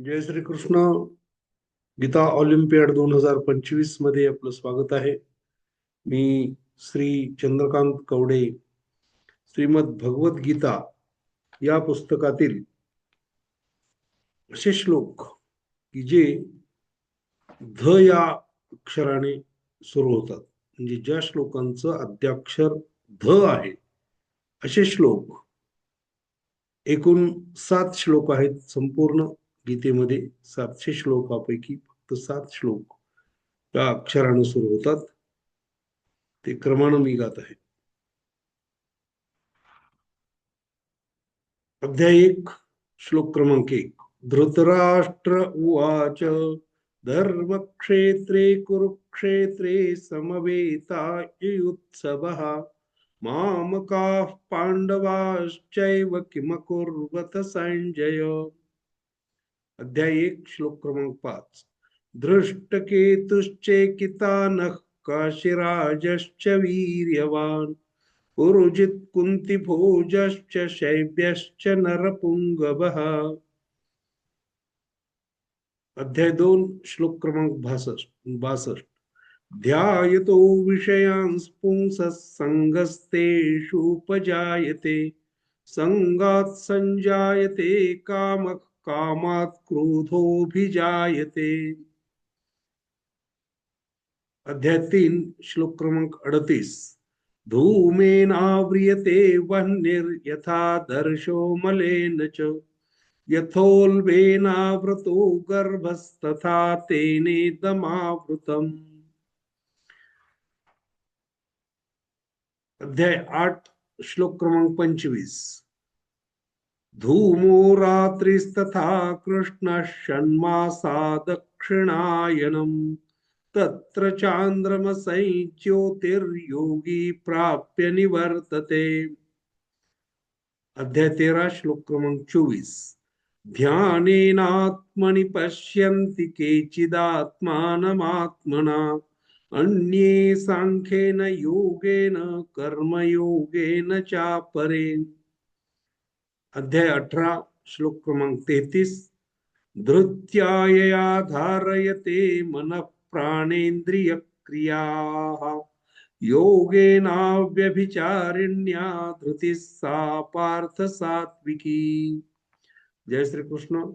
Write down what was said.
जय Shri Krishna. Gita Olympiad 2025 मध्ये आपलं स्वागत आहे. मी श्री चंद्रकांत कवडे. श्रीमद भगवत गीता या पुस्तकातील असे श्लोक की जे ध या अक्षराने सुरू होतात, म्हणजे ज्या श्लोकांचं आद्याक्षर ध आहे असे श्लोक. एकूण 7 श्लोक आहेत संपूर्ण गीतेमध्ये. 700 श्लोकापैकी फक्त 7 श्लोक त्या अक्षराने सुरू होतात. ते क्रमानं मी गात आहे. अध्याय 1, श्लोक क्रमांक 1. धृतराष्ट्र उवाच धर्मक्षेत्रे कुरुक्षेत्रे समवेतायुत्सवः मामकाः पांडवाश्चैव किमकुर्वत संजय. अध्याय 1, श्लोक क्रमांक 5. धृष्टकेतुश्चेकितानः काशीराजश्च वीर्यवान् पुरुजित् कुन्तिभोजश्च शैब्यश्च नरपुङ्गवः. अध्याय 2, श्लोक क्रमांक 62. ध्यायतो विषयांस् पुंसः संगस्तेषुपजायते संगात् संजायते कामः कामात् क्रोधोऽभिजायते. अध्याय 3, श्लोक क्रमांक 38. धूमेनाव्रियते वह्निर्यथा दर्शो मलेन च यथोल्बेनावृतो गर्भस्तथा तेनेदमावृतम्. अध्याय 8, श्लोक क्रमांक 25. धूमो रात्रिस्तथा कृष्णः षण्मासा दक्षिणायनम् तत्र चांद्रमसै ज्योतिर्योगी प्राप्य निवर्तते. अध्याय 13, श्लोक क्रमांक 24. ध्यानेनात्मनि पश्यन्ति केचिदात्मानमात्मना अन्ये सांख्येन योगेन कर्मयोगेन चापरे. अध्याय 18, श्लोक क्रमांक 33. धृत्यायया धारयते मनः प्राणेन्द्रिय क्रियाः योगेनाव्यभिचारिण्या धृतिः सा पार्थ सात्विकी. जय श्री कृष्ण.